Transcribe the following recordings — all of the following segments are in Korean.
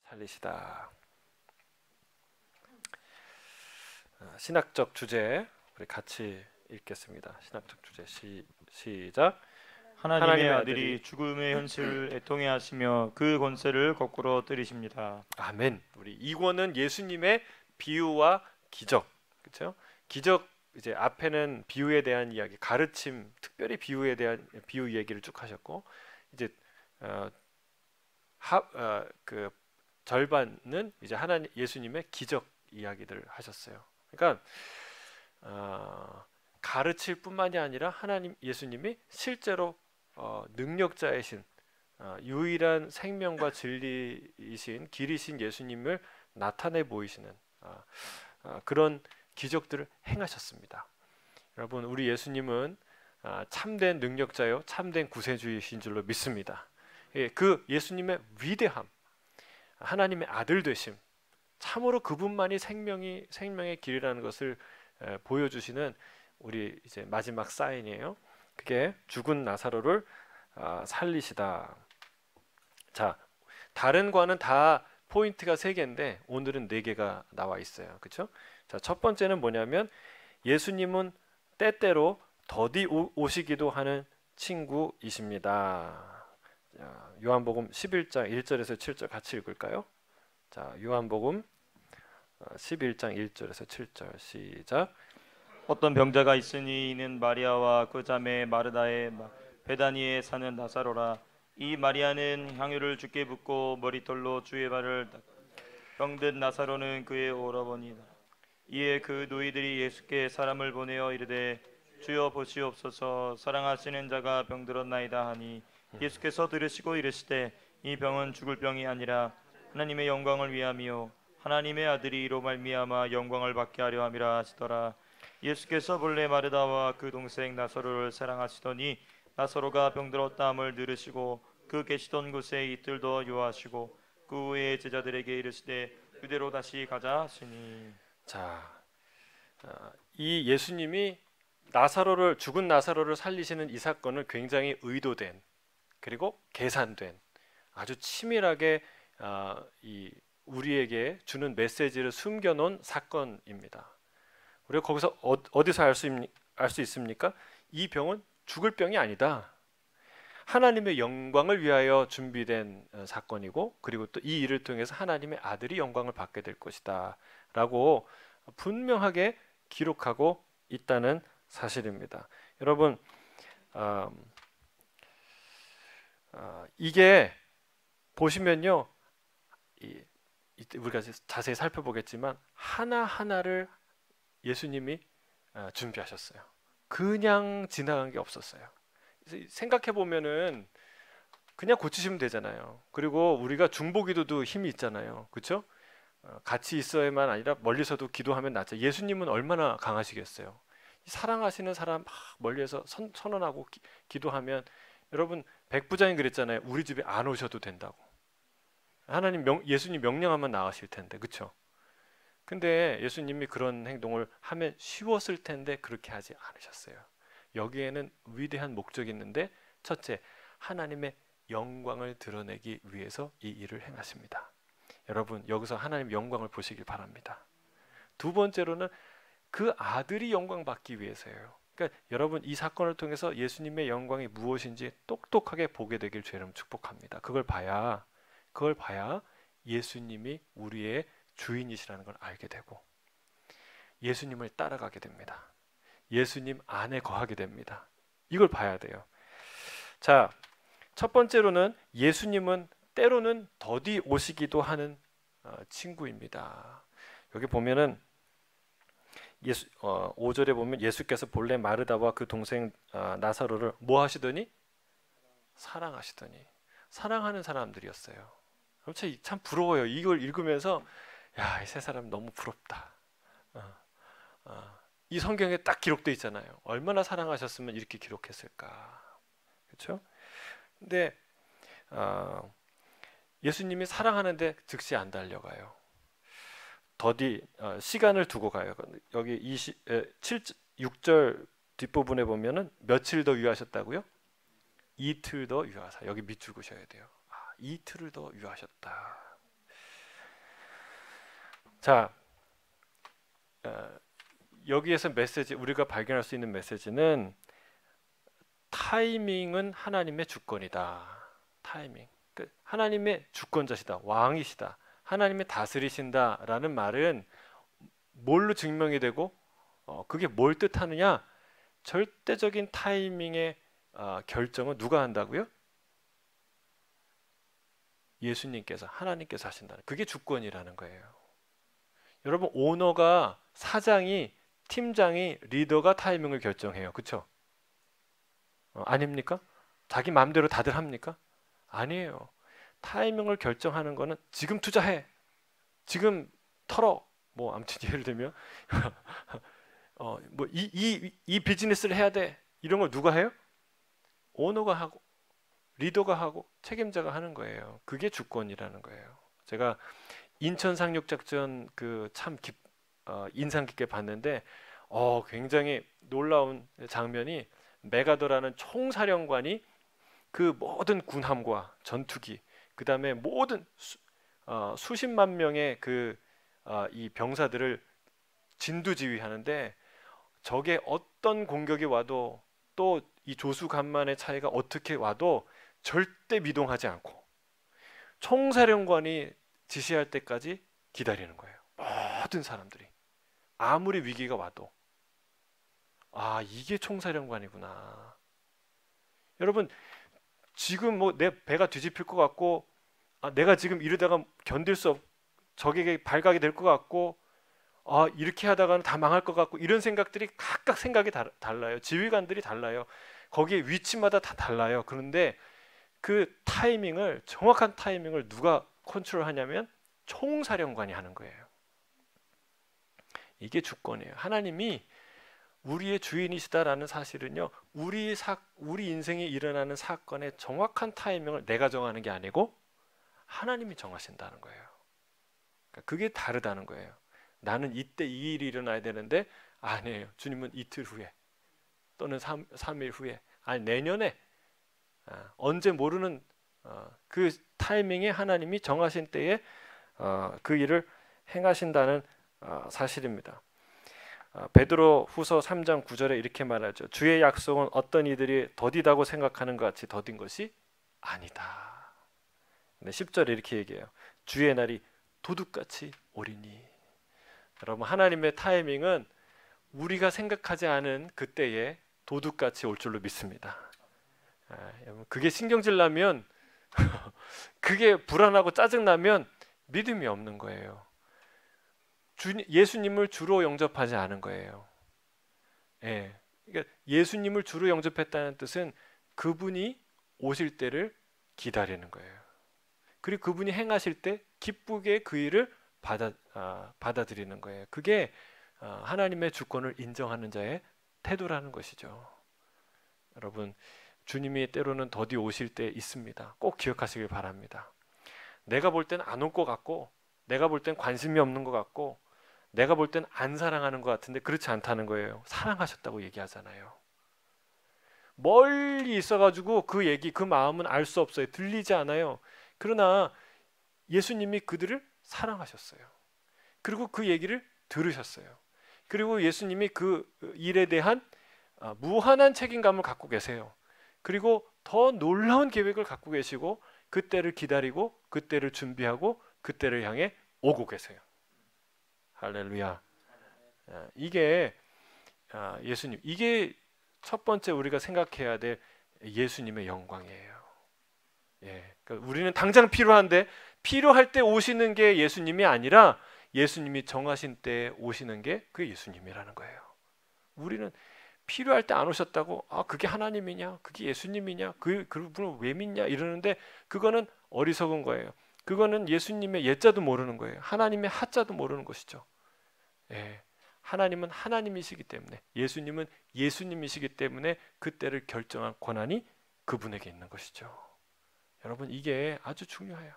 살리시다. 신학적 주제 우리 같이 읽겠습니다. 신학적 주제 시작. 하나님의 아들이 죽음의 현실을 애통해 하시며 그 권세를 거꾸로 때리십니다. 아멘. 우리 이권은 예수님의 비유와 기적, 그렇죠? 기적 이제 앞에는 비유에 대한 이야기, 가르침, 특별히 비유에 대한 비유 얘기를 쭉 하셨고 이제 그 절반은 이제 하나님 예수님의 기적 이야기들을 하셨어요. 그러니까 가르칠 뿐만이 아니라 하나님 예수님이 실제로 능력자이신 유일한 생명과 진리이신 길이신 예수님을 나타내 보이시는 그런 기적들을 행하셨습니다. 여러분, 우리 예수님은 참된 능력자요 참된 구세주이신 줄로 믿습니다. 그 예수님의 위대함, 하나님의 아들 되심, 참으로 그분만이 생명의 길이라는 것을 보여주시는 우리 이제 마지막 사인이에요. 그게 죽은 나사로를 살리시다. 자, 다른 과는 다 포인트가 3개인데 오늘은 4개가 나와 있어요. 그렇죠? 자, 첫 번째는 뭐냐면 예수님은 때때로 더디 오시기도 하는 친구이십니다. 자, 요한복음 11장 1절에서 7절 같이 읽을까요? 자, 요한복음 11장 1절에서 7절 시작. 어떤 병자가 있으니 이는 마리아와 그 자매 마르다의 베다니에 사는 나사로라. 이 마리아는 향유를 주께 붓고 머리털로 주의 발을 닦고 병든 나사로는 그의 오라버니라. 이에 그 노이들이 예수께 사람을 보내어 이르되 주여 보시옵소서, 사랑하시는 자가 병들었나이다 하니 예수께서 들으시고 이르시되 이 병은 죽을 병이 아니라 하나님의 영광을 위함이요 하나님의 아들이 이로 말미암아 영광을 받게 하려 함이라 하시더라. 예수께서 본래 마르다와 그 동생 나사로를 사랑하시더니 나사로가 병들었다함을 들으시고 그 계시던 곳에 이틀 더 유하시고 그 후에 제자들에게 이르시되 그대로 다시 가자 하시니. 자, 이 예수님이 죽은 나사로를 살리시는 이 사건을 굉장히 의도된 그리고 계산된 아주 치밀하게 우리에게 주는 메시지를 숨겨놓은 사건입니다. 우리가 거기서 어디서 알 수 있습니까? 이 병은 죽을 병이 아니다. 하나님의 영광을 위하여 준비된 사건이고 그리고 또 이 일을 통해서 하나님의 아들이 영광을 받게 될 것이다 라고 분명하게 기록하고 있다는 사실입니다. 여러분, 이게 보시면요, 우리가 자세히 살펴보겠지만 하나하나를 예수님이 준비하셨어요. 그냥 지나간 게 없었어요. 생각해 보면은 그냥 고치시면 되잖아요. 그리고 우리가 중보기도도 힘이 있잖아요. 그렇죠? 같이 있어야만 아니라 멀리서도 기도하면 낫죠. 예수님은 얼마나 강하시겠어요. 사랑하시는 사람 막 멀리에서 선언하고 기도하면 여러분 백부장이 그랬잖아요. 우리 집에 안 오셔도 된다고. 예수님 명령하면 나가실 텐데, 그렇죠? 근데 예수님이 그런 행동을 하면 쉬웠을 텐데 그렇게 하지 않으셨어요. 여기에는 위대한 목적이 있는데 첫째, 하나님의 영광을 드러내기 위해서 이 일을 행하십니다. 여러분, 여기서 하나님 영광을 보시길 바랍니다. 두 번째로는 그 아들이 영광 받기 위해서예요. 그러니까 여러분, 이 사건을 통해서 예수님의 영광이 무엇인지 똑똑하게 보게 되길 주님 축복합니다. 그걸 봐야 예수님이 우리의 주인이시라는 걸 알게 되고 예수님을 따라가게 됩니다. 예수님 안에 거하게 됩니다. 이걸 봐야 돼요. 자, 첫 번째로는 예수님은 때로는 더디 오시기도 하는 친구입니다. 여기 보면은 5절에 보면 예수께서 본래 마르다와 그 동생 나사로를 뭐 하시더니? 사랑하시더니. 사랑하는 사람들이었어요. 참 부러워요. 이걸 읽으면서 야, 이 세 사람 너무 부럽다. 이 성경에 딱 기록되어 있잖아요. 얼마나 사랑하셨으면 이렇게 기록했을까. 그렇죠? 근데 예수님이 사랑하는데 즉시 안 달려가요. 더디 시간을 두고 가요. 여기 6절 뒷부분에 보면은 며칠 더 유하셨다고요? 이틀 더 유하사. 여기 밑줄 그으셔야 돼요. 이틀을 더 유하셨다. 자, 여기에서 메시지 우리가 발견할 수 있는 메시지는 타이밍은 하나님의 주권이다. 타이밍. 하나님의 주권자시다. 왕이시다. 하나님의 다스리신다라는 말은 뭘로 증명이 되고 그게 뭘 뜻하느냐? 절대적인 타이밍의 결정은 누가 한다고요? 예수님께서 하나님께서 하신다는 그게 주권이라는 거예요. 여러분 오너가 사장이 팀장이 리더가 타이밍을 결정해요. 그렇죠? 아닙니까? 자기 마음대로 다들 합니까? 아니에요. 타이밍을 결정하는 거는 지금 투자해. 지금 털어. 뭐 아무튼 예를 들면 뭐 이 비즈니스를 해야 돼. 이런 걸 누가 해요? 오너가 하고 리더가 하고 책임자가 하는 거예요. 그게 주권이라는 거예요. 제가 인천 상륙작전 참 인상 깊게 봤는데 굉장히 놀라운 장면이 메가더라는 총사령관이 그 모든 군함과 전투기 그 다음에 모든 수십만 명의 이 병사들을 진두지휘하는데 적의 어떤 공격이 와도 또 이 조수간만의 차이가 어떻게 와도 절대 미동하지 않고 총사령관이 지시할 때까지 기다리는 거예요. 모든 사람들이 아무리 위기가 와도 이게 총사령관이구나. 여러분 지금 뭐 내 배가 뒤집힐 것 같고 내가 지금 이러다가 견딜 수 없, 적에게 발각이 될 것 같고 이렇게 하다가는 다 망할 것 같고 이런 생각들이 각각 생각이 달라요. 지휘관들이 달라요. 거기에 위치마다 다 달라요. 그런데 그 타이밍을 정확한 타이밍을 누가 컨트롤하냐면 총사령관이 하는 거예요. 이게 주권이에요. 하나님이 우리의 주인이시다라는 사실은요. 우리 인생에 일어나는 사건의 정확한 타이밍을 내가 정하는 게 아니고 하나님이 정하신다는 거예요. 그러니까 그게 다르다는 거예요. 나는 이때 이 일이 일어나야 되는데 아니에요. 주님은 이틀 후에 또는 3일 후에 아니 내년에 언제 모르는 그 타이밍에 하나님이 정하신 때에 그 일을 행하신다는 사실입니다. 베드로 후서 3장 9절에 이렇게 말하죠. 주의 약속은 어떤 이들이 더디다고 생각하는 것 같이 더딘 것이 아니다. 10절에 이렇게 얘기해요. 주의 날이 도둑같이 오리니. 여러분 하나님의 타이밍은 우리가 생각하지 않은 그때에 도둑같이 올 줄로 믿습니다. 여러분 그게 신경질 나면 그게 불안하고 짜증나면 믿음이 없는 거예요. 예수님을 주로 영접하지 않은 거예요. 그러니까 예수님을 주로 영접했다는 뜻은 그분이 오실 때를 기다리는 거예요. 그리고 그분이 행하실 때 기쁘게 그 일을 받아들이는 거예요. 그게 하나님의 주권을 인정하는 자의 태도라는 것이죠. 여러분 주님이 때로는 더디 오실 때 있습니다. 꼭 기억하시길 바랍니다. 내가 볼 땐 안 올 것 같고 내가 볼 땐 관심이 없는 것 같고 내가 볼 땐 안 사랑하는 것 같은데 그렇지 않다는 거예요. 사랑하셨다고 얘기하잖아요. 멀리 있어가지고 그 마음은 알 수 없어요. 들리지 않아요. 그러나 예수님이 그들을 사랑하셨어요. 그리고 그 얘기를 들으셨어요. 그리고 예수님이 그 일에 대한 무한한 책임감을 갖고 계세요. 그리고 더 놀라운 계획을 갖고 계시고 그때를 기다리고 그때를 준비하고 그때를 향해 오고 계세요. 할렐루야. 이게 예수님, 이게 첫 번째 우리가 생각해야 될 예수님의 영광이에요. 그러니까 우리는 당장 필요할 때 오시는 게 예수님이 아니라 예수님이 정하신 때 오시는 게 그게 예수님이라는 거예요. 우리는 필요할 때 안 오셨다고 그게 하나님이냐 그게 예수님이냐 그분을 왜 믿냐 이러는데 그거는 어리석은 거예요. 그거는 예수님의 예자도 모르는 거예요. 하나님의 하자도 모르는 것이죠. 하나님은 하나님이시기 때문에 예수님은 예수님이시기 때문에 그때를 결정한 권한이 그분에게 있는 것이죠. 여러분 이게 아주 중요해요.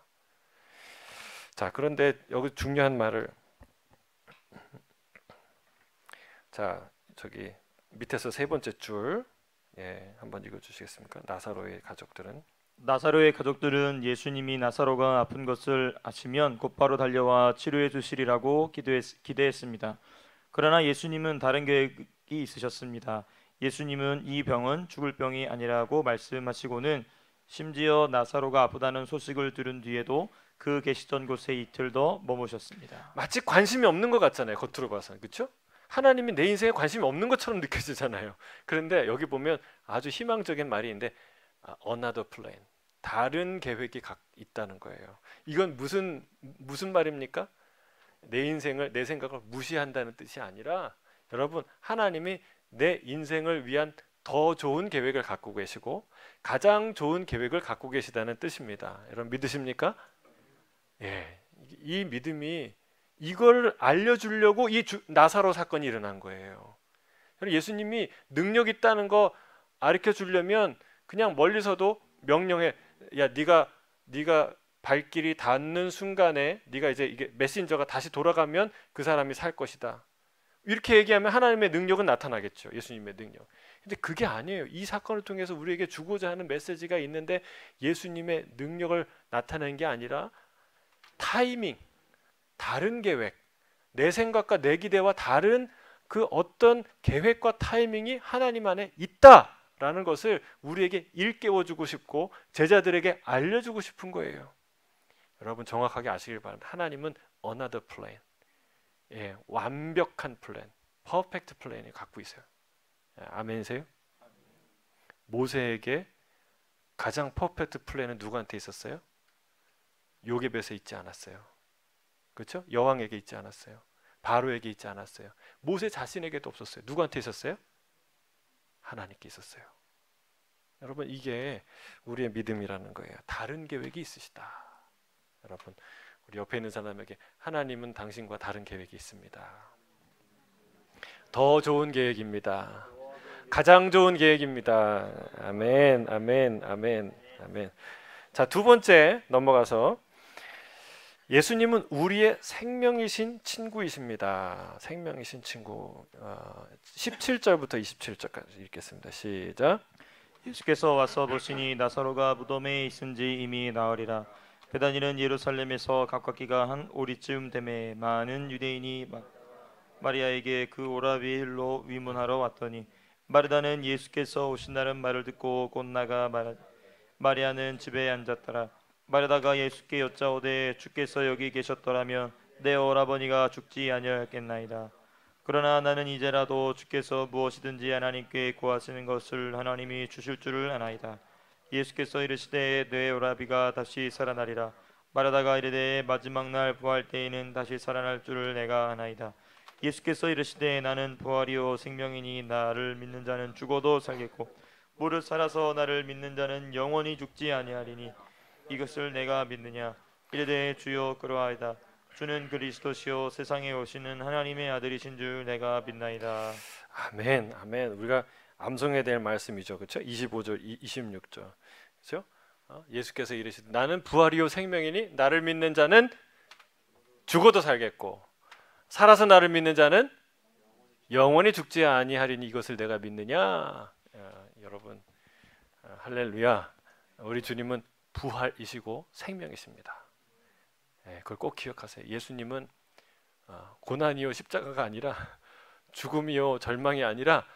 자 그런데 여기 중요한 말을 저기 밑에서 세 번째 줄 한번 읽어주시겠습니까? 나사로의 가족들은 나사로의 가족들은 예수님이 나사로가 아픈 것을 아시면 곧바로 달려와 치료해 주시리라고 기대했습니다. 그러나 예수님은 다른 계획이 있으셨습니다. 예수님은 이 병은 죽을 병이 아니라고 말씀하시고는 심지어 나사로가 아프다는 소식을 들은 뒤에도 그 계시던 곳에 이틀 더 머무셨습니다. 마치 관심이 없는 것 같잖아요. 겉으로 봐서는. 그렇죠? 하나님이 내 인생에 관심이 없는 것처럼 느껴지잖아요. 그런데 여기 보면 아주 희망적인 말이 있는데 another plan. 다른 계획이 있다는 거예요. 이건 무슨 말입니까? 내 인생을 내 생각을 무시한다는 뜻이 아니라 여러분 하나님이 내 인생을 위한 더 좋은 계획을 갖고 계시고 가장 좋은 계획을 갖고 계시다는 뜻입니다. 여러분 믿으십니까? 예, 이 믿음이 이걸 알려주려고 나사로 사건이 일어난 거예요. 예수님이 능력 있다는 거 가르쳐 주려면 그냥 멀리서도 명령해, 야 네가 발길이 닿는 순간에 네가 이제 이게 메신저가 다시 돌아가면 그 사람이 살 것이다. 이렇게 얘기하면 하나님의 능력은 나타나겠죠. 예수님의 능력. 근데 그게 아니에요. 이 사건을 통해서 우리에게 주고자 하는 메시지가 있는데 예수님의 능력을 나타내는 게 아니라 타이밍, 다른 계획, 내 생각과 내 기대와 다른 그 어떤 계획과 타이밍이 하나님 안에 있다라는 것을 우리에게 일깨워주고 싶고 제자들에게 알려주고 싶은 거예요. 여러분 정확하게 아시길 바랍니다. 하나님은 another plan, 예, 완벽한 플랜, 퍼펙트 플랜을 갖고 있어요. 아멘이세요? 모세에게 가장 퍼펙트 플랜은 누구한테 있었어요? 요게벳에 있지 않았어요. 그렇죠? 여왕에게 있지 않았어요. 바로에게 있지 않았어요. 모세 자신에게도 없었어요. 누구한테 있었어요? 하나님께 있었어요. 여러분 이게 우리의 믿음이라는 거예요. 다른 계획이 있으시다. 여러분 우리 옆에 있는 사람에게 하나님은 당신과 다른 계획이 있습니다. 더 좋은 계획입니다. 가장 좋은 계획입니다. 아멘, 아멘, 아멘, 아멘. 자, 두 번째 넘어가서 예수님은 우리의 생명이신 친구이십니다. 생명이신 친구. 17절부터 27절까지 읽겠습니다. 시작. 예수께서 와서 보시니 나사로가 무덤에 있은지 이미 나으리라. 베다니는 예루살렘에서 가깝기가 한 오리쯤 되매 많은 유대인이 마리아에게 그 오라비일로 위문하러 왔더니 마르다는 예수께서 오신다는 말을 듣고 곧 나가 마리아는 집에 앉았더라. 마르다가 예수께 여짜오되 주께서 여기 계셨더라면 내 오라버니가 죽지 아니하였겠나이다. 그러나 나는 이제라도 주께서 무엇이든지 하나님께 구하시는 것을 하나님이 주실 줄을 아나이다. 예수께서 이르시되 내 오라비가 다시 살아나리라. 마르다가 이르되 마지막 날 부활 때에는 다시 살아날 줄을 내가 아나이다. 예수께서 이르시되 나는 부활이요 생명이니 나를 믿는 자는 죽어도 살겠고 무릇 살아서 나를 믿는 자는 영원히 죽지 아니하리니 이것을 내가 믿느냐. 이르되 주여 그러하이다. 주는 그리스도시요 세상에 오시는 하나님의 아들이신 줄 내가 믿나이다. 아멘, 아멘. 우리가 암송해야 될 말씀이죠, 그렇죠? 25절, 26절, 그렇죠? 예수께서 이르시되 나는 부활이요 생명이니 나를 믿는 자는 죽어도 살겠고 살아서 나를 믿는 자는 영원히 죽지 아니하리니 이것을 내가 믿느냐? 여러분, 할렐루야. 우리 주님은 부활이시고 생명이십니다. 그걸 꼭 기억하세요. 예수님은 고난이요 십자가가 아니라 죽음이요 절망이 아니라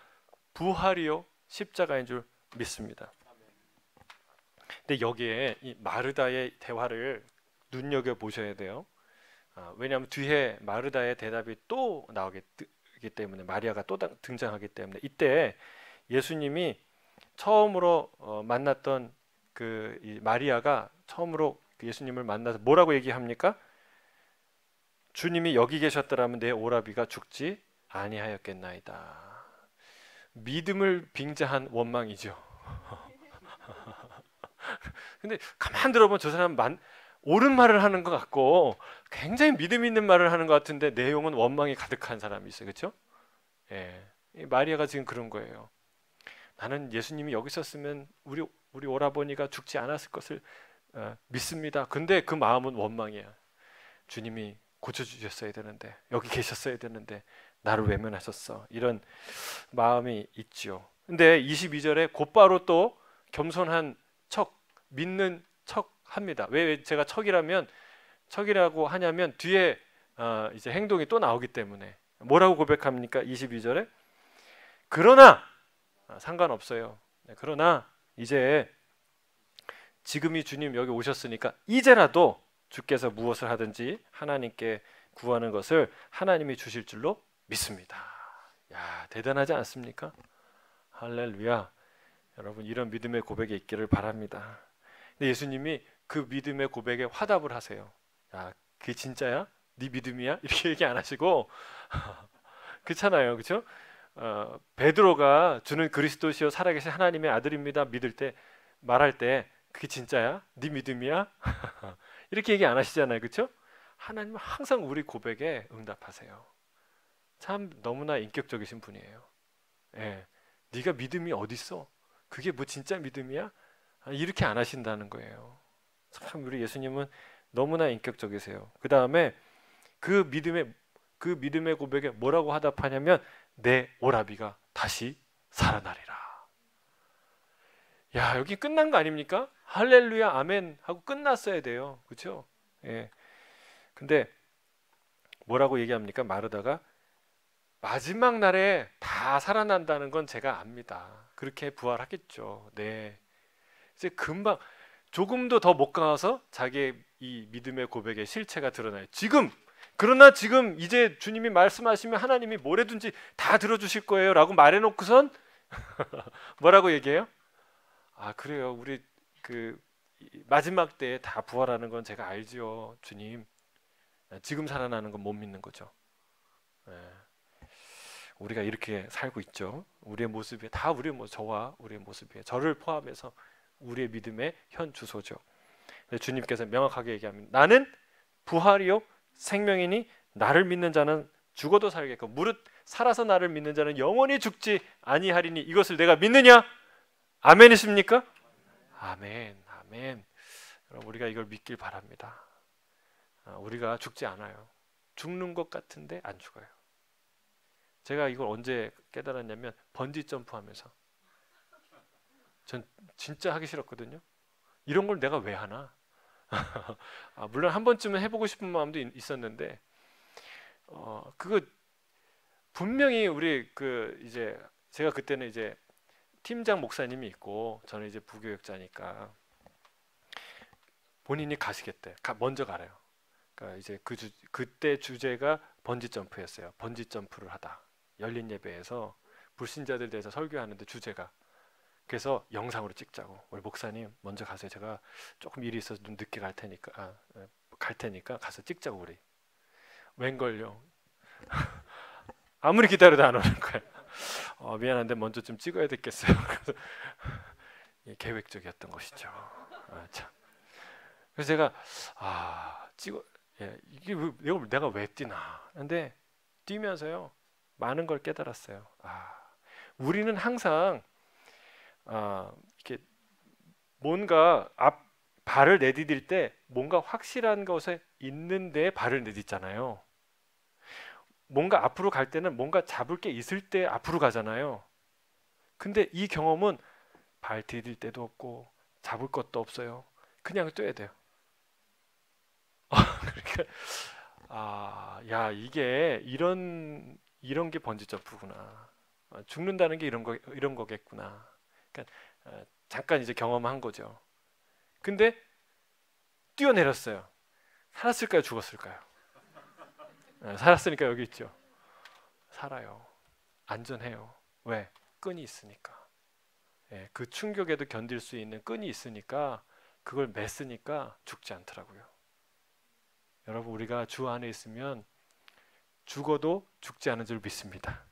부활이요 십자가인 줄 믿습니다. 근데 여기에 이 마르다의 대화를 눈여겨 보셔야 돼요. 왜냐하면 뒤에 마르다의 대답이 또 나오기 때문에 마리아가 또 등장하기 때문에 이때 예수님이 처음으로 만났던 이 마리아가 처음으로 예수님을 만나서 뭐라고 얘기합니까? 주님이 여기 계셨더라면 내 오라비가 죽지 아니하였겠나이다. 믿음을 빙자한 원망이죠. 근데 가만 들어보면 저 사람 옳은 말을 하는 것 같고 굉장히 믿음 있는 말을 하는 것 같은데 내용은 원망이 가득한 사람이 있어요. 그렇죠? 예, 마리아가 지금 그런 거예요. 나는 예수님이 여기 있었으면 우리 오라버니가 죽지 않았을 것을 믿습니다. 근데 그 마음은 원망이야. 주님이 고쳐주셨어야 되는데 여기 계셨어야 되는데 나를 외면하셨어. 이런 마음이 있죠. 근데 22절에 곧바로 또 겸손한 척 믿는 척 합니다. 왜 제가 척이라고 하냐면 뒤에 이제 행동이 또 나오기 때문에. 뭐라고 고백합니까? 22절에 그러나 상관없어요. 그러나 이제 지금이 주님 여기 오셨으니까 이제라도 주께서 무엇을 하든지 하나님께 구하는 것을 하나님이 주실 줄로 믿습니다. 야, 대단하지 않습니까? 할렐루야. 여러분 이런 믿음의 고백이 있기를 바랍니다. 근데 예수님이 그 믿음의 고백에 화답을 하세요. 야, 그게 진짜야? 네 믿음이야? 이렇게 얘기 안 하시고 그렇잖아요, 그렇죠? 베드로가 주는 그리스도시요 살아계신 하나님의 아들입니다 믿을 때 말할 때 그게 진짜야? 네 믿음이야? 이렇게 얘기 안 하시잖아요, 그렇죠? 하나님은 항상 우리 고백에 응답하세요. 참 너무나 인격적이신 분이에요. 예, 네가 믿음이 어딨어? 그게 뭐 진짜 믿음이야? 이렇게 안 하신다는 거예요. 참 우리 예수님은 너무나 인격적이세요. 그 다음에 그 믿음의 고백에 뭐라고 화답하냐면 내 오라비가 다시 살아나리라. 야, 여기 끝난 거 아닙니까? 할렐루야 아멘 하고 끝났어야 돼요, 그렇죠? 예. 근데 뭐라고 얘기합니까? 마르다가 마지막 날에 다 살아난다는 건 제가 압니다. 그렇게 부활하겠죠. 네. 이제 금방 조금도 더 못 가서 자기의 이 믿음의 고백의 실체가 드러나요. 그러나 지금 이제 주님이 말씀하시면 하나님이 뭐래든지 다 들어주실 거예요 라고 말해놓고선 뭐라고 얘기해요? 아, 그래요. 우리 그 마지막 때에 다 부활하는 건 제가 알지요, 주님. 지금 살아나는 건 못 믿는 거죠. 우리가 이렇게 살고 있죠. 우리의 모습이 다 저와 우리의 모습이에요. 저를 포함해서 우리의 믿음의 현 주소죠. 주님께서 명확하게 얘기합니다. 나는 부활이요 생명이니 나를 믿는 자는 죽어도 살겠고 무릇 살아서 나를 믿는 자는 영원히 죽지 아니하리니 이것을 내가 믿느냐? 아멘이십니까? 아멘, 아멘. 여러분 우리가 이걸 믿길 바랍니다. 우리가 죽지 않아요. 죽는 것 같은데 안 죽어요. 제가 이걸 언제 깨달았냐면 번지 점프하면서. 전 진짜 하기 싫었거든요. 이런 걸 내가 왜 하나? 물론 한 번쯤은 해보고 싶은 마음도 있었는데 그거 분명히 우리 이제 제가 그때는 이제 팀장 목사님이 있고 저는 이제 부교육자니까 본인이 가시겠대. 먼저 가래요. 그러니까 이제 그때 주제가 번지 점프였어요. 번지 점프를 하다. 열린 예배에서 불신자들 대해서 설교하는데 주제가 그래서 영상으로 찍자고. 우리 목사님 먼저 가세요. 제가 조금 일이 있어서 좀 늦게 갈 테니까 가서 찍자고 우리. 웬걸요? 아무리 기다려도 안 오는 거예요. 미안한데 먼저 좀 찍어야 되겠어요. 계획적이었던 것이죠. 참. 그래서 제가 이게 내가 왜 뛰나? 근데 뛰면서요 많은 걸 깨달았어요. 우리는 항상 이렇게 뭔가 발을 내디딜 때 뭔가 확실한 것에 있는데 발을 내딛잖아요. 뭔가 앞으로 갈 때는 뭔가 잡을 게 있을 때 앞으로 가잖아요. 근데 이 경험은 발 디딜 때도 없고 잡을 것도 없어요. 그냥 뛰어야 돼요. 그러니까 야 이게 이런 게 번지 점프구나. 죽는다는 게 이런 거겠구나. 그러니까 잠깐 이제 경험한 거죠. 근데 뛰어내렸어요. 살았을까요? 죽었을까요? 살았으니까 여기 있죠. 살아요. 안전해요. 왜? 끈이 있으니까. 그 충격에도 견딜 수 있는 끈이 있으니까 그걸 맸으니까 죽지 않더라고요. 여러분 우리가 주 안에 있으면 죽어도 죽지 않은 줄 믿습니다.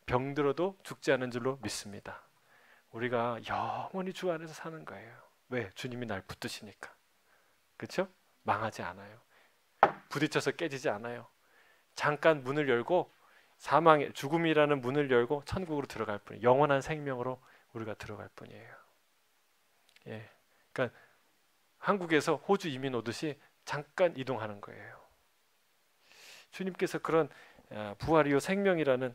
병들어도 죽지 않은 줄로 믿습니다. 우리가 영원히 주 안에서 사는 거예요. 왜? 주님이 날 붙드시니까. 그렇죠? 망하지 않아요. 부딪혀서 깨지지 않아요. 잠깐 문을 열고 죽음이라는 문을 열고 천국으로 들어갈 뿐이에요. 영원한 생명으로 우리가 들어갈 뿐이에요. 그러니까 한국에서 호주 이민 오듯이 잠깐 이동하는 거예요. 주님께서 그런 부활이요 생명이라는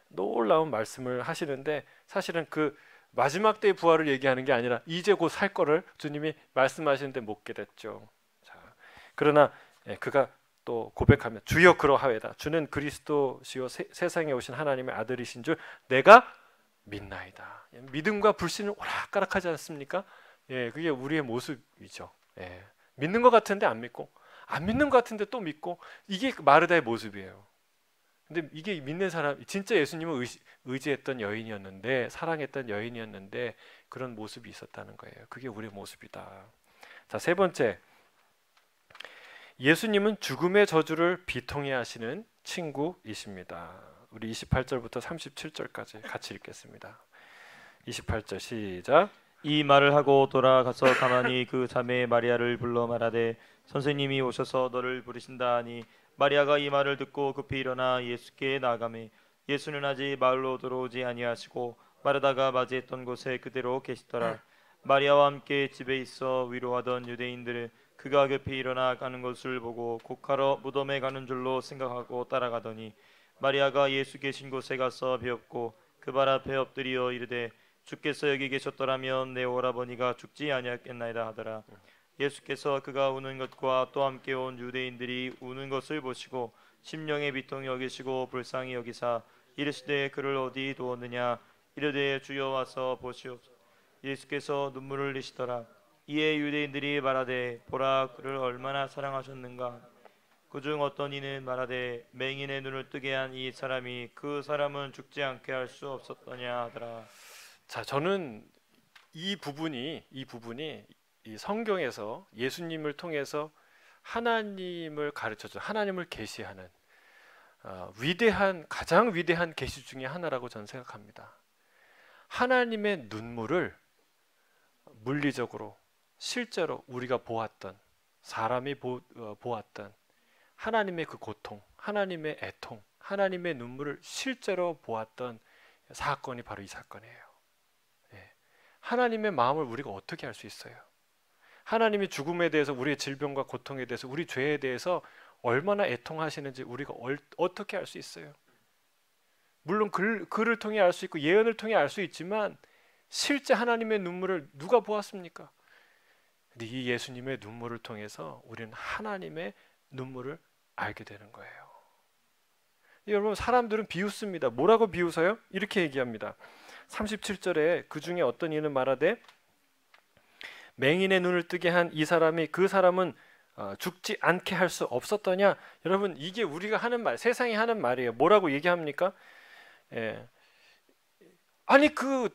놀라운 말씀을 하시는데 사실은 마지막 때의 부활을 얘기하는 게 아니라 이제 곧 살 거를 주님이 말씀하시는데 못 깨닫죠. 자, 그러나 그가 또 고백하면 주여 그러하외다. 주는 그리스도시요 세상에 오신 하나님의 아들이신 줄 내가 믿나이다. 믿음과 불신은 오락가락하지 않습니까? 그게 우리의 모습이죠. 믿는 것 같은데 안 믿고, 안 믿는 것 같은데 또 믿고, 이게 마르다의 모습이에요. 근데 이게 믿는 사람, 진짜 예수님을 의지했던 여인이었는데, 사랑했던 여인이었는데 그런 모습이 있었다는 거예요. 그게 우리의 모습이다. 자, 세 번째, 예수님은 죽음의 저주를 비통해 하시는 친구이십니다. 우리 28절부터 37절까지 같이 읽겠습니다. 28절 시작. 이 말을 하고 돌아가서 가만히 그 자매 마리아를 불러 말하되 선생님이 오셔서 너를 부르신다 하니 마리아가 이 말을 듣고 급히 일어나 예수께 나아가매 예수는 아직 마을로 들어오지 아니하시고 마르다가 맞이했던 곳에 그대로 계시더라. 마리아와 함께 집에 있어 위로하던 유대인들은 그가 급히 일어나 가는 것을 보고 곡하러 무덤에 가는 줄로 생각하고 따라가더니 마리아가 예수 계신 곳에 가서 배웠고 그 발 앞에 엎드려 이르되 주께서 여기 계셨더라면 내 오라버니가 죽지 아니하겠나이다 하더라. 예수께서 그가 우는 것과 또 함께 온 유대인들이 우는 것을 보시고 심령의 비통히 여기시고 불쌍히 여기사 이르시되 그를 어디 두었느냐 이르되 주여 와서 보시옵소서. 예수께서 눈물을 흘리시더라. 이에 유대인들이 말하되 보라 그를 얼마나 사랑하셨는가. 그중 어떤 이는 말하되 맹인의 눈을 뜨게 한 이 사람이 그 사람은 죽지 않게 할 수 없었더냐 하더라. 자, 저는 이 부분이 이 성경에서 예수님을 통해서 하나님을 가르쳐줘, 하나님을 계시하는 가장 위대한 계시 중에 하나라고 저는 생각합니다. 하나님의 눈물을 물리적으로 실제로 우리가 보았던, 사람이 보았던 하나님의 그 고통, 하나님의 애통, 하나님의 눈물을 실제로 보았던 사건이 바로 이 사건이에요. 하나님의 마음을 우리가 어떻게 알 수 있어요? 하나님이 죽음에 대해서, 우리의 질병과 고통에 대해서, 우리 죄에 대해서 얼마나 애통하시는지 우리가 어떻게 알 수 있어요? 물론 글을 통해 알 수 있고 예언을 통해 알 수 있지만 실제 하나님의 눈물을 누가 보았습니까? 근데 이 예수님의 눈물을 통해서 우리는 하나님의 눈물을 알게 되는 거예요. 여러분, 사람들은 비웃습니다. 뭐라고 비웃어요? 이렇게 얘기합니다. 37절에 그 중에 어떤 이는 말하되 맹인의 눈을 뜨게 한 이 사람이 그 사람은 죽지 않게 할 수 없었더냐. 여러분, 이게 우리가 하는 말, 세상이 하는 말이에요. 뭐라고 얘기합니까? 아니, 그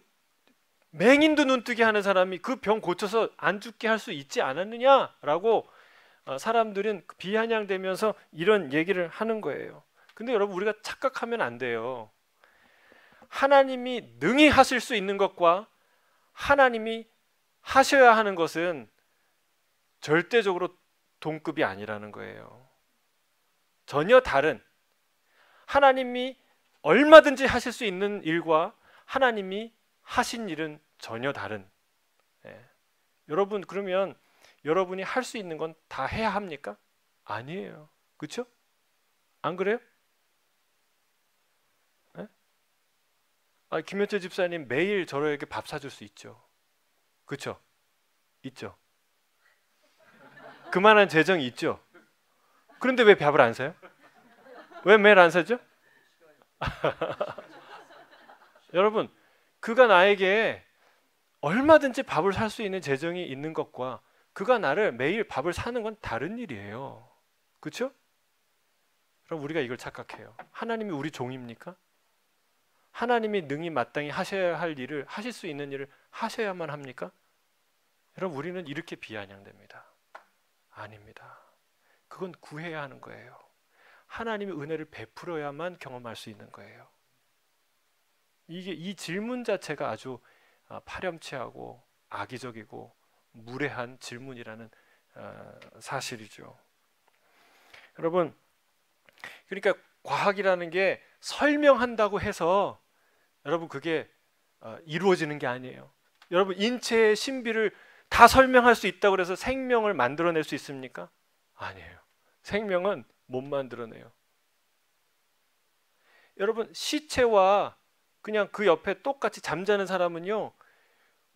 맹인도 눈 뜨게 하는 사람이 그 병 고쳐서 안 죽게 할 수 있지 않았느냐라고 사람들은 비아냥대면서 이런 얘기를 하는 거예요. 근데 여러분, 우리가 착각하면 안 돼요. 하나님이 능히 하실 수 있는 것과 하나님이 하셔야 하는 것은 절대적으로 동급이 아니라는 거예요. 전혀 다른, 하나님이 얼마든지 하실 수 있는 일과 하나님이 하신 일은 전혀 다른. 여러분, 그러면 여러분이 할 수 있는 건 다 해야 합니까? 아니에요. 그렇죠? 안 그래요? 김현철 집사님 매일 저에게 밥 사줄 수 있죠. 그렇죠? 있죠. 그만한 재정이 있죠. 그런데 왜 밥을 안 사요? 왜 매일 안 사죠? 여러분, 그가 나에게 얼마든지 밥을 살 수 있는 재정이 있는 것과 그가 나를 매일 밥을 사는 건 다른 일이에요. 그렇죠? 그럼 우리가 이걸 착각해요. 하나님이 우리 종입니까? 하나님이 능히 마땅히 하셔야 할 일을, 하실 수 있는 일을 하셔야만 합니까? 여러분, 우리는 이렇게 비아냥됩니다. 아닙니다. 그건 구해야 하는 거예요. 하나님의 은혜를 베풀어야만 경험할 수 있는 거예요. 이 질문 자체가 아주 파렴치하고 악의적이고 무례한 질문이라는 사실이죠. 여러분, 그러니까 과학이라는 게 설명한다고 해서 여러분 그게 이루어지는 게 아니에요. 여러분, 인체의 신비를 다 설명할 수 있다고 해서 생명을 만들어낼 수 있습니까? 아니에요. 생명은 못 만들어내요. 여러분, 시체와 그냥 그 옆에 똑같이 잠자는 사람은요,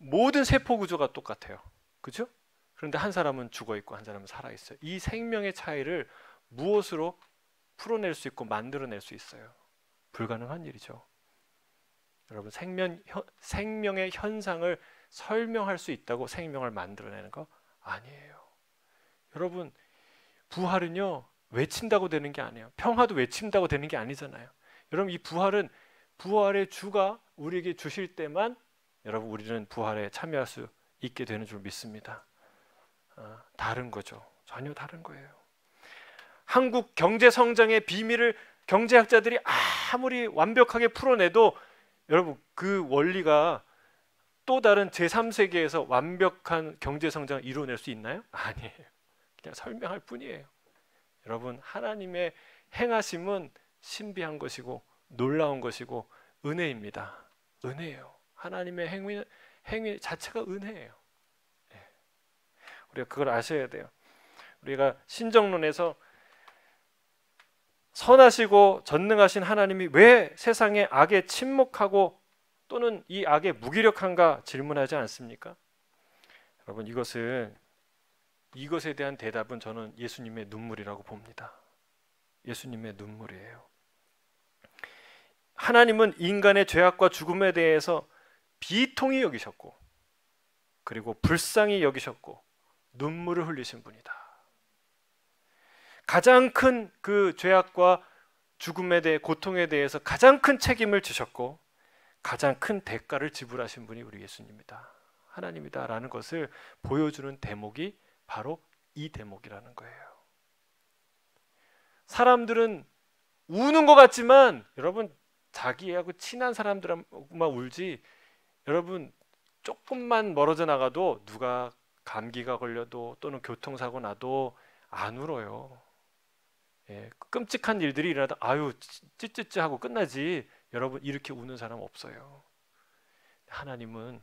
모든 세포 구조가 똑같아요. 그죠? 그런데 한 사람은 죽어 있고 한 사람은 살아 있어요. 이 생명의 차이를 무엇으로 풀어낼 수 있고 만들어낼 수 있어요? 불가능한 일이죠. 여러분, 생명의 현상을 설명할 수 있다고 생명을 만들어내는 거 아니에요. 여러분, 부활은요, 외친다고 되는 게 아니에요. 평화도 외친다고 되는 게 아니잖아요. 여러분, 이 부활은 부활의 주가 우리에게 주실 때만 여러분, 우리는 부활에 참여할 수 있게 되는 줄 믿습니다. 다른 거죠. 전혀 다른 거예요. 한국 경제 성장의 비밀을 경제학자들이 아무리 완벽하게 풀어내도 여러분, 그 원리가 또 다른 제3세계에서 완벽한 경제 성장을 이루어낼 수 있나요? 아니에요. 그냥 설명할 뿐이에요. 여러분, 하나님의 행하심은 신비한 것이고 놀라운 것이고 은혜입니다. 은혜예요. 하나님의 행위 자체가 은혜예요. 우리가 그걸 아셔야 돼요. 우리가 신정론에서 선하시고 전능하신 하나님이 왜 세상의 악에 침묵하고 또는 이 악에 무기력한가 질문하지 않습니까? 여러분, 이것에 대한 대답은 저는 예수님의 눈물이라고 봅니다. 예수님의 눈물이에요. 하나님은 인간의 죄악과 죽음에 대해서 비통히 여기셨고 그리고 불쌍히 여기셨고 눈물을 흘리신 분이다. 가장 큰 그 죄악과 죽음에 대해 고통에 대해서 가장 큰 책임을 지셨고 가장 큰 대가를 지불하신 분이 우리 예수님이다. 하나님이다라는 것을 보여주는 대목이 바로 이 대목이라는 거예요. 사람들은 우는 것 같지만 여러분, 자기하고 친한 사람들만 울지 여러분, 조금만 멀어져 나가도 누가 감기가 걸려도 또는 교통사고 나도 안 울어요. 끔찍한 일들이 일어나다 아유 찌찌찌 하고 끝나지 여러분, 이렇게 우는 사람 없어요. 하나님은,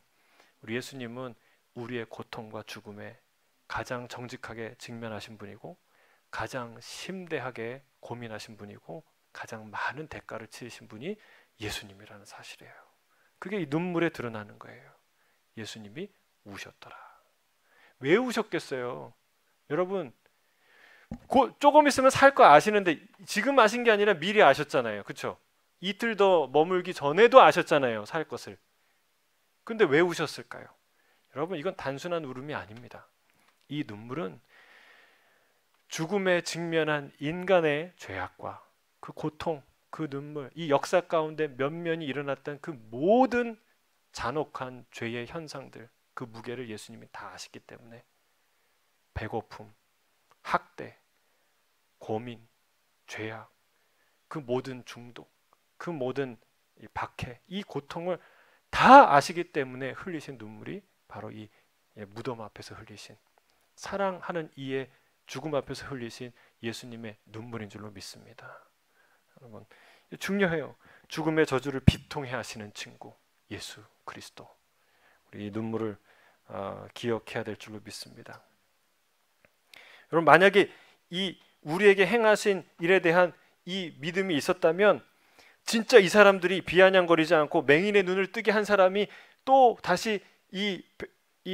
우리 예수님은 우리의 고통과 죽음에 가장 정직하게 직면하신 분이고 가장 심대하게 고민하신 분이고 가장 많은 대가를 치르신 분이 예수님이라는 사실이에요. 그게 이 눈물에 드러나는 거예요. 예수님이 우셨더라. 왜 우셨겠어요? 여러분, 조금 있으면 살 거 아시는데 지금 아신 게 아니라 미리 아셨잖아요. 그렇죠? 이틀 더 머물기 전에도 아셨잖아요, 살 것을. 근데 왜 우셨을까요? 여러분, 이건 단순한 울음이 아닙니다. 이 눈물은 죽음에 직면한 인간의 죄악과 그 고통, 그 눈물, 이 역사 가운데 면면이 일어났던 그 모든 잔혹한 죄의 현상들, 그 무게를 예수님이 다 아시기 때문에 배고픔, 학대, 고민, 죄악, 그 모든 중독, 그 모든 박해, 이 고통을 다 아시기 때문에 흘리신 눈물이 바로 이 무덤 앞에서 흘리신, 사랑하는 이의 죽음 앞에서 흘리신 예수님의 눈물인 줄로 믿습니다. 여러분, 중요해요. 죽음의 저주를 비통해 하시는 친구 예수 그리스도, 우리 이 눈물을 기억해야 될 줄로 믿습니다. 여러분, 만약에 이 우리에게 행하신 일에 대한 이 믿음이 있었다면 진짜 이 사람들이 비아냥거리지 않고 맹인의 눈을 뜨게 한 사람이 또 다시 이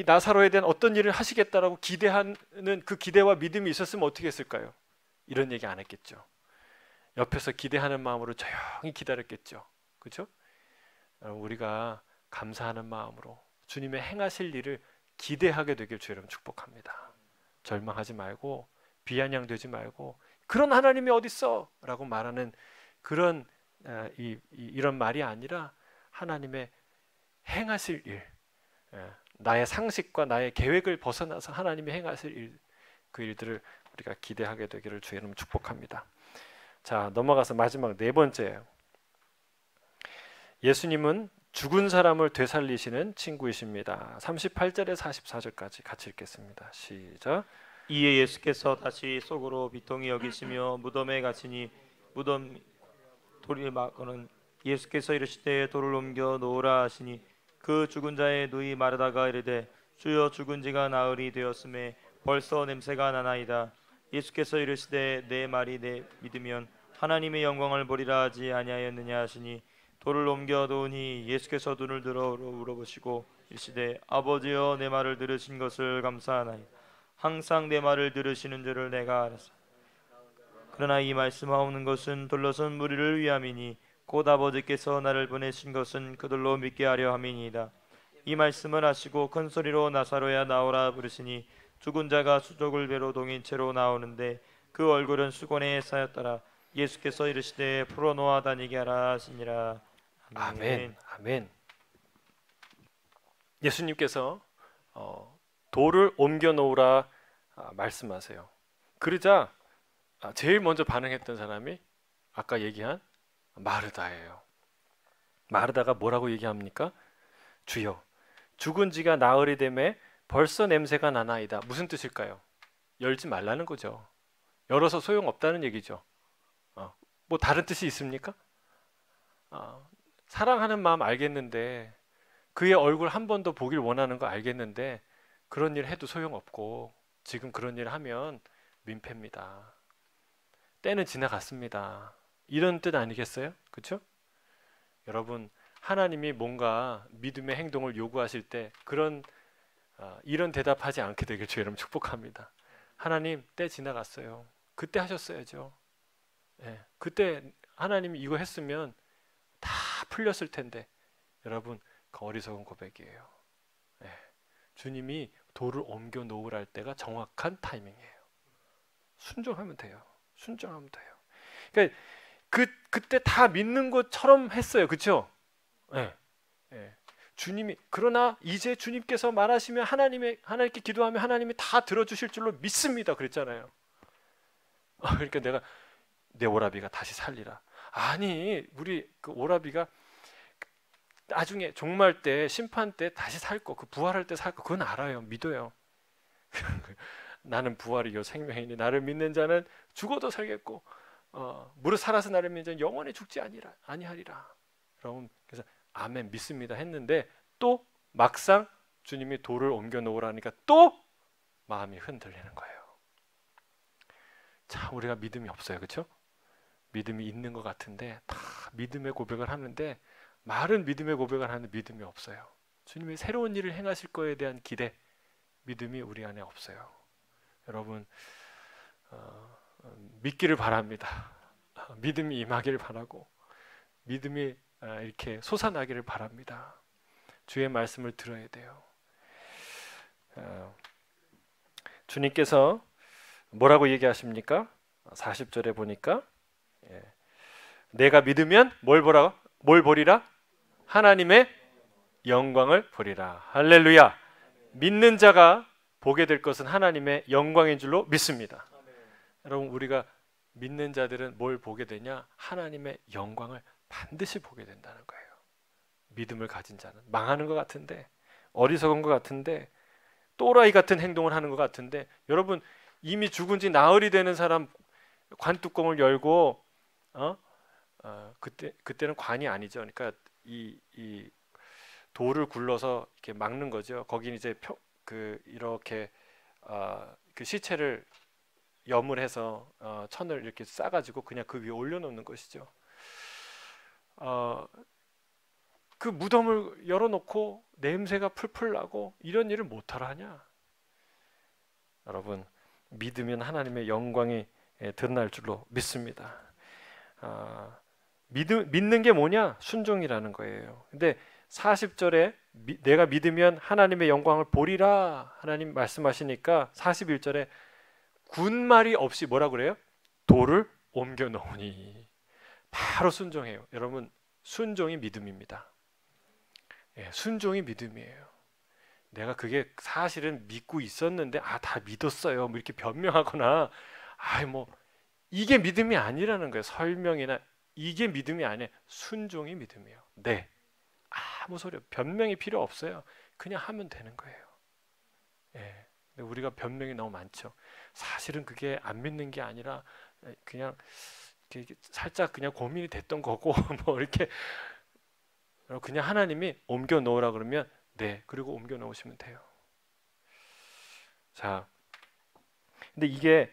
나사로에 대한 어떤 일을 하시겠다라고 기대하는 그 기대와 믿음이 있었으면 어떻게 했을까요? 이런 얘기 안 했겠죠. 옆에서 기대하는 마음으로 조용히 기다렸겠죠. 그렇죠? 우리가 감사하는 마음으로 주님의 행하실 일을 기대하게 되길 주 여러분 축복합니다. 절망하지 말고 비아냥되지 말고 그런 하나님이 어딨어? 라고 말하는 그런 이런 말이 아니라 하나님의 행하실 일, 나의 상식과 나의 계획을 벗어나서 하나님이 행하실 일, 그 일들을 우리가 기대하게 되기를 주 여러분 축복합니다. 자, 넘어가서 마지막 네 번째예요. 예수님은 죽은 사람을 되살리시는 친구이십니다. 38절에서 44절까지 같이 읽겠습니다. 시작. 이에 예수께서 다시 속으로 비통히 여기시며 무덤에 가시니 무덤 돌이 막고는 예수께서 이르시되 돌을 옮겨 놓으라 하시니 그 죽은 자의 누이 마르다가 이르되 주여 죽은 지가 나흘이 되었음에 벌써 냄새가 나나이다. 예수께서 이르시되 내 말이 내 믿으면 하나님의 영광을 보리라 하지 아니하였느냐 하시니 돌을 옮겨 놓으니 예수께서 눈을 들어 물어보시고 이르시되 아버지여 내 말을 들으신 것을 감사하나이다. 항상 내 말을 들으시는 줄을 내가 알았사. 그러나 이 말씀하오는 것은 둘러선 무리를 위함이니 곧 아버지께서 나를 보내신 것은 그들로 믿게 하려 함이니이다. 이 말씀을 하시고 큰 소리로 나사로야 나오라 부르시니 죽은 자가 수족을 배로 동인 채로 나오는데 그 얼굴은 수건에 쌓였더라. 예수께서 이르시되 풀어놓아 다니게 하라 하시니라. 아멘. 아멘. 예수님께서 돌을 옮겨 놓으라 말씀하세요. 그러자 제일 먼저 반응했던 사람이 아까 얘기한 마르다예요. 마르다가 뭐라고 얘기합니까? 주여, 죽은 지가 나흘이 되매 벌써 냄새가 나나이다. 무슨 뜻일까요? 열지 말라는 거죠. 열어서 소용없다는 얘기죠. 뭐 다른 뜻이 있습니까? 사랑하는 마음 알겠는데, 그의 얼굴 한 번 더 보길 원하는 거 알겠는데, 그런 일 해도 소용없고 지금 그런 일 하면 민폐입니다. 때는 지나갔습니다. 이런 뜻 아니겠어요? 그렇죠? 여러분, 하나님이 뭔가 믿음의 행동을 요구하실 때 이런 대답하지 않게 되길 주의 이름 축복합니다. 하나님, 때 지나갔어요. 그때 하셨어야죠. 그때 하나님이 이거 했으면 다 풀렸을 텐데. 여러분, 그 어리석은 고백이에요. 주님이 돌을 옮겨 놓으라 할 때가 정확한 타이밍이에요. 순종하면 돼요. 순종하면 돼요. 그러니까 그때 다 믿는 것처럼 했어요. 그렇죠? 주님이, 그러나 이제 주님께서 말하시면 하나님께 기도하면 하나님이 다 들어주실 줄로 믿습니다. 그랬잖아요. 그러니까 내 오라비가 다시 살리라. 아니, 우리 그 오라비가 나중에 종말 때, 심판 때 다시 살 거, 그 부활할 때 살 거, 그건 알아요. 믿어요. 나는 부활이요 생명이니 나를 믿는 자는 죽어도 살겠고 무릇 살아서 나를 믿는 자는 영원히 죽지 아니하리라. 여러분, 그래서 아멘 믿습니다 했는데 또 막상 주님이 돌을 옮겨 놓으라니까 또 마음이 흔들리는 거예요. 자, 우리가 믿음이 없어요. 그렇죠? 믿음이 있는 것 같은데 다 믿음의 고백을 하는데, 말은 믿음의 고백을 하는데 믿음이 없어요. 주님이 새로운 일을 행하실 거에 대한 기대, 믿음이 우리 안에 없어요. 여러분, 믿기를 바랍니다. 믿음이 임하기를 바라고 믿음이 이렇게 솟아나기를 바랍니다. 주의 말씀을 들어야 돼요. 주님께서 뭐라고 얘기하십니까? 40절에 보니까 내가 믿으면 뭘 보리라? 하나님의 영광을 보리라. 할렐루야. 믿는 자가 보게 될 것은 하나님의 영광인 줄로 믿습니다. 여러분, 우리가 믿는 자들은 뭘 보게 되냐? 하나님의 영광을 반드시 보게 된다는 거예요. 믿음을 가진 자는 망하는 것 같은데, 어리석은 것 같은데, 또라이 같은 행동을 하는 것 같은데, 여러분, 이미 죽은 지 나흘이 되는 사람 관뚜껑을 열고 그때는 관이 아니죠. 그러니까 이 돌을 굴러서 이렇게 막는 거죠. 거기는 이제 이렇게 그 시체를 염을 해서 천을 이렇게 싸가지고 그냥 그 위에 올려놓는 것이죠. 그 무덤을 열어놓고 냄새가 풀풀 나고 이런 일을 못하러 하냐? 여러분, 믿으면 하나님의 영광이 드러날 줄로 믿습니다. 믿는 게 뭐냐? 순종이라는 거예요. 근데 40절에 내가 믿으면 하나님의 영광을 보리라 하나님 말씀하시니까 41절에 군말이 없이 뭐라 그래요? 돌을 옮겨 놓으니 바로 순종해요. 여러분, 순종이 믿음입니다. 순종이 믿음이에요. 내가 그게 사실은 믿고 있었는데 다 믿었어요. 뭐 이렇게 변명하거나 뭐 이게 믿음이 아니라는 거예요. 설명이나 이게 믿음이 아니에요. 순종이 믿음이에요. 네. 아무 소리 변명이 필요 없어요. 그냥 하면 되는 거예요. 근데 우리가 변명이 너무 많죠. 사실은 그게 안 믿는 게 아니라 그냥 살짝 그냥 고민이 됐던 거고 뭐 이렇게 그냥 하나님이 옮겨 놓으라 그러면 네, 그리고 옮겨 놓으시면 돼요. 자, 근데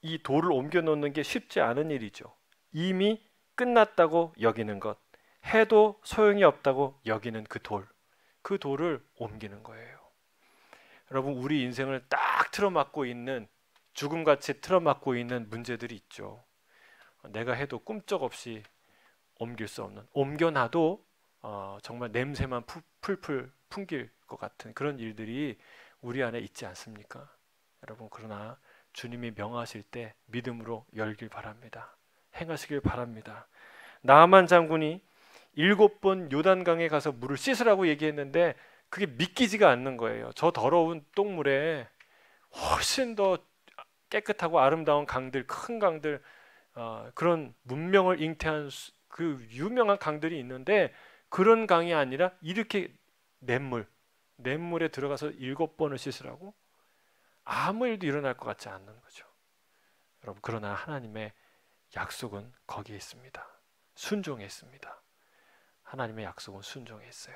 이 돌을 옮겨 놓는 게 쉽지 않은 일이죠. 이미 끝났다고 여기는 것, 해도 소용이 없다고 여기는 그 돌, 그 돌을 옮기는 거예요. 여러분, 우리 인생을 딱 틀어막고 있는, 죽음같이 틀어막고 있는 문제들이 있죠. 내가 해도 꿈쩍없이 옮길 수 없는, 옮겨놔도 정말 냄새만 풀풀 풍길 것 같은 그런 일들이 우리 안에 있지 않습니까? 여러분, 그러나 주님이 명하실 때 믿음으로 열길 바랍니다. 행하시길 바랍니다. 나아만 장군이 7번 요단강에 가서 물을 씻으라고 얘기했는데 그게 믿기지가 않는 거예요. 저 더러운 똥물에 훨씬 더 깨끗하고 아름다운 강들, 큰 강들, 그런 문명을 잉태한 그 유명한 강들이 있는데 그런 강이 아니라 이렇게 냇물에 들어가서 7번을 씻으라고? 아무 일도 일어날 것 같지 않는 거죠. 여러분, 그러나 하나님의 약속은 거기에 있습니다. 순종에 있습니다. 하나님의 약속은 순종에 있어요.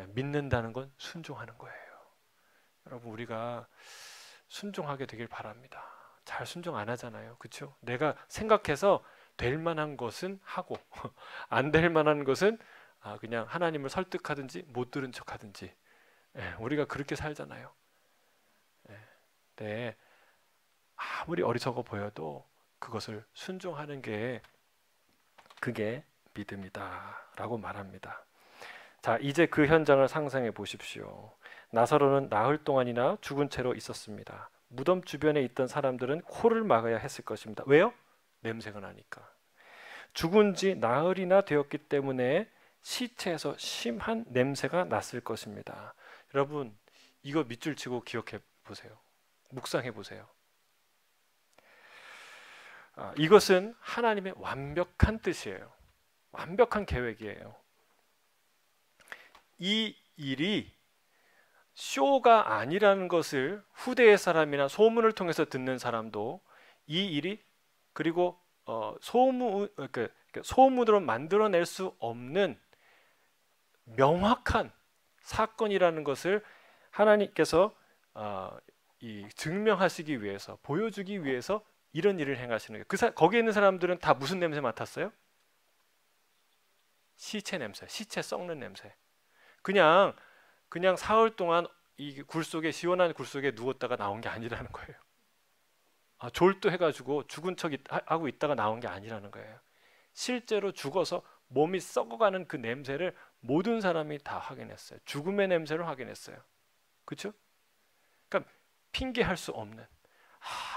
믿는다는 건 순종하는 거예요. 여러분, 우리가 순종하게 되길 바랍니다. 잘 순종 안 하잖아요. 그렇죠? 내가 생각해서 될 만한 것은 하고 안 될 만한 것은 그냥 하나님을 설득하든지 못 들은 척하든지, 우리가 그렇게 살잖아요. 네, 아무리 어리석어 보여도 그것을 순종하는 게 그게 믿음이다라고 말합니다. 자, 이제 그 현장을 상상해 보십시오. 나사로는 나흘 동안이나 죽은 채로 있었습니다. 무덤 주변에 있던 사람들은 코를 막아야 했을 것입니다. 왜요? 냄새가 나니까. 죽은 지 나흘이나 되었기 때문에 시체에서 심한 냄새가 났을 것입니다. 여러분, 이거 밑줄 치고 기억해 보세요. 묵상해 보세요. 이것은 하나님의 완벽한 뜻이에요. 완벽한 계획이에요. 이 일이 쇼가 아니라는 것을 후대의 사람이나 소문을 통해서 듣는 사람도 이 일이, 그리고 소문으로 만들어낼 수 없는 명확한 사건이라는 것을 하나님께서 증명하시기 위해서, 보여주기 위해서 이런 일을 행하시는 거예요. 거기에 있는 사람들은 다 무슨 냄새 맡았어요? 시체 냄새, 시체 썩는 냄새. 그냥 사흘 동안 이 시원한 굴 속에 누웠다가 나온 게 아니라는 거예요. 졸도해가지고 죽은 척 하고 있다가 나온 게 아니라는 거예요. 실제로 죽어서 몸이 썩어가는 그 냄새를 모든 사람이 다 확인했어요. 죽음의 냄새를 확인했어요. 그렇죠? 그러니까 핑계할 수 없는,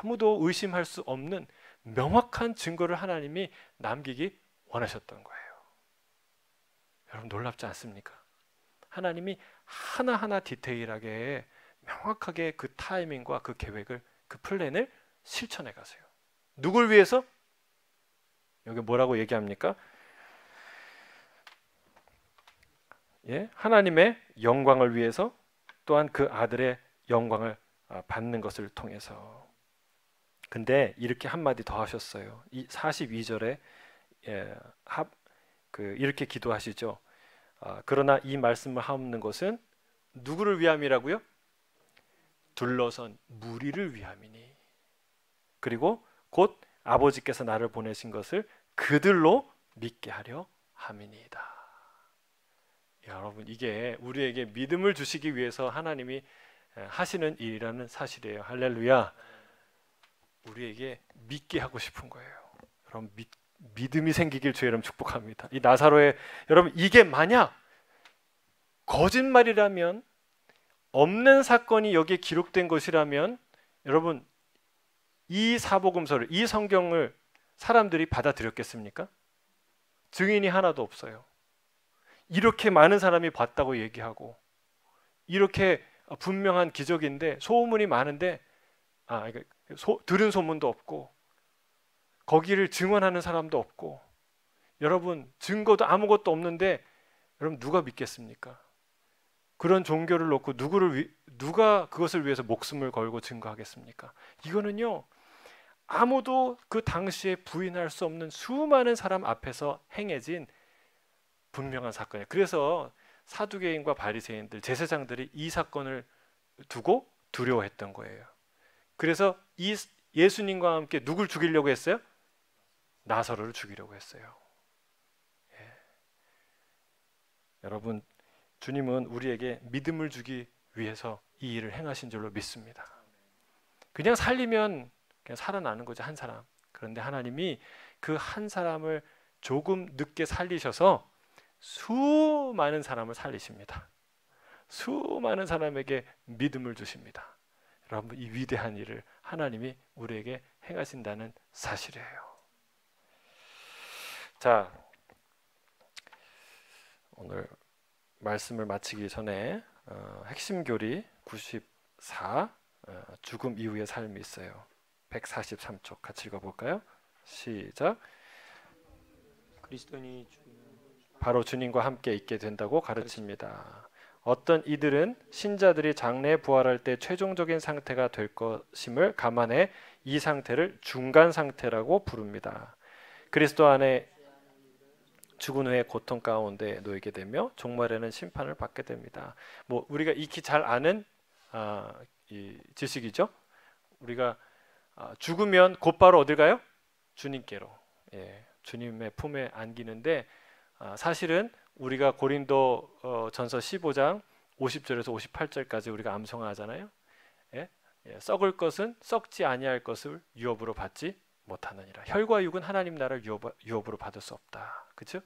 아무도 의심할 수 없는 명확한 증거를 하나님이 남기기 원하셨던 거예요. 여러분, 놀랍지 않습니까? 하나님이 하나하나 디테일하게 명확하게 그 타이밍과 그 계획을, 그 플랜을 실천해 가세요. 누굴 위해서? 여기 뭐라고 얘기합니까? 하나님의 영광을 위해서, 또한 그 아들의 영광을 받는 것을 통해서. 근데 이렇게 한마디 더 하셨어요. 이 42절에 이렇게 기도하시죠. 그러나 이 말씀을 하옵는 것은 누구를 위함이라고요? 둘러선 무리를 위함이니, 그리고 곧 아버지께서 나를 보내신 것을 그들로 믿게 하려 함이니이다. 여러분, 이게 우리에게 믿음을 주시기 위해서 하나님이 하시는 일이라는 사실이에요. 할렐루야. 우리에게 믿게 하고 싶은 거예요. 여러분, 믿음이 생기길 주의 이름 축복합니다. 이 나사로의, 여러분, 이게 만약 거짓말이라면, 없는 사건이 여기에 기록된 것이라면, 여러분, 이 사복음서를, 이 성경을 사람들이 받아들였겠습니까? 증인이 하나도 없어요. 이렇게 많은 사람이 봤다고 얘기하고, 이렇게 분명한 기적인데, 소문이 많은데 들은 소문도 없고, 거기를 증언하는 사람도 없고, 여러분, 증거도 아무것도 없는데 여러분, 누가 믿겠습니까? 그런 종교를 놓고 누가 그것을 위해서 목숨을 걸고 증거하겠습니까? 이거는요, 아무도 그 당시에 부인할 수 없는 수많은 사람 앞에서 행해진 분명한 사건이에요. 그래서 사두개인과 바리새인들, 제사장들이 이 사건을 두고 두려워했던 거예요. 그래서 예수님과 함께 누굴 죽이려고 했어요? 나사로를 죽이려고 했어요. 여러분, 주님은 우리에게 믿음을 주기 위해서 이 일을 행하신 줄로 믿습니다. 그냥 살리면 그냥 살아나는 거죠, 한 사람. 그런데 하나님이 그 한 사람을 조금 늦게 살리셔서 수많은 사람을 살리십니다. 수많은 사람에게 믿음을 주십니다. 여러분, 이 위대한 일을 하나님이 우리에게 행하신다는 사실이에요. 자, 오늘 말씀을 마치기 전에 핵심 교리 94 죽음 이후의 삶이 있어요. 143쪽 같이 읽어볼까요? 시작. 그리스도인이 바로 주님과 함께 있게 된다고 가르칩니다. 어떤 이들은 신자들이 장래에 부활할 때 최종적인 상태가 될 것임을 감안해 이 상태를 중간 상태라고 부릅니다. 그리스도 안에 죽은 후에 고통 가운데 놓이게 되며 종말에는 심판을 받게 됩니다. 뭐 우리가 익히 잘 아는 이 지식이죠. 우리가 죽으면 곧바로 어딜 가요? 주님께로. 예, 주님의 품에 안기는데 사실은 우리가 고린도 전서 15장 50절에서 58절까지 우리가 암송하잖아요. 예? 예, 썩을 것은 썩지 아니할 것을 유업으로 받지 못하느니라. 혈과 육은 하나님 나라를 유업으로 받을 수 없다. 그렇죠?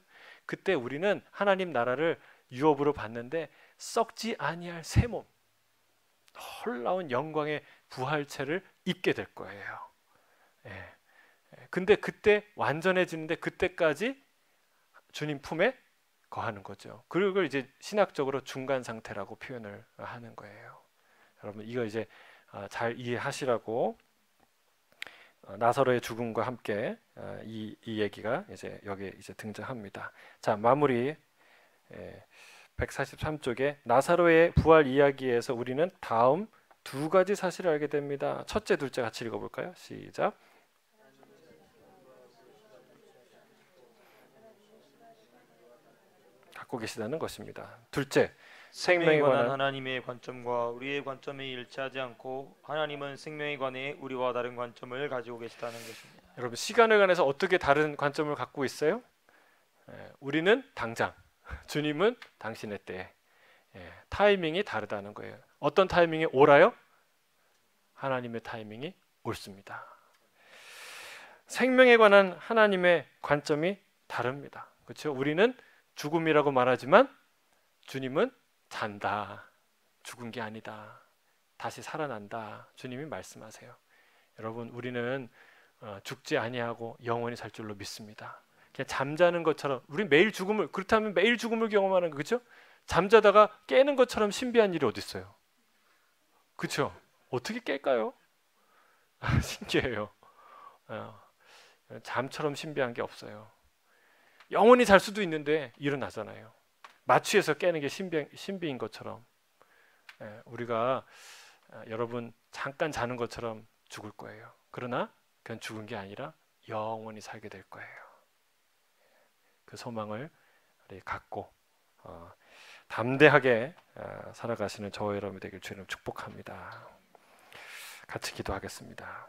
그때 우리는 하나님 나라를 유업으로 받는데 썩지 아니할 새 몸, 놀라운 영광의 부활체를 입게 될 거예요. 예. 근데 그때 완전해지는데 그때까지 주님 품에 거하는 거죠. 그걸 이제 신학적으로 중간 상태라고 표현을 하는 거예요. 여러분 이거 이제 잘 이해하시라고 나사로의 죽음과 함께 이 얘기가 이제 여기에 이제 등장합니다. 자, 마무리 143쪽에 나사로의 부활 이야기에서 우리는 다음 두 가지 사실을 알게 됩니다. 첫째, 둘째 같이 읽어볼까요? 시작. 갖고 계시다는 것입니다. 둘째, 생명에 관한 하나님의 관점과 우리의 관점이 일치하지 않고 하나님은 생명에 관해 우리와 다른 관점을 가지고 계시다는 것입니다. 여러분 시간에 관해서 어떻게 다른 관점을 갖고 있어요? 우리는 당장, 주님은 당신의 때에. 타이밍이 다르다는 거예요. 어떤 타이밍이 옳아요? 하나님의 타이밍이 옳습니다. 생명에 관한 하나님의 관점이 다릅니다. 그렇죠? 우리는 죽음이라고 말하지만 주님은 잔다. 죽은 게 아니다. 다시 살아난다. 주님이 말씀하세요. 여러분 우리는 죽지 아니하고 영원히 살 줄로 믿습니다. 그냥 잠자는 것처럼 우리 매일 죽음을 그렇다면 매일 죽음을 경험하는 거 그렇죠? 잠자다가 깨는 것처럼 신비한 일이 어디 있어요? 그렇죠? 어떻게 깰까요? 신기해요. 잠처럼 신비한 게 없어요. 영원히 잘 수도 있는데 일어나잖아요. 마취해서 깨는 게 신비인 것처럼 우리가 여러분 잠깐 자는 것처럼 죽을 거예요. 그러나 그건 죽은 게 아니라 영원히 살게 될 거예요. 그 소망을 갖고 담대하게 살아가시는 저와 여러분이 되길 주님 축복합니다. 같이 기도하겠습니다.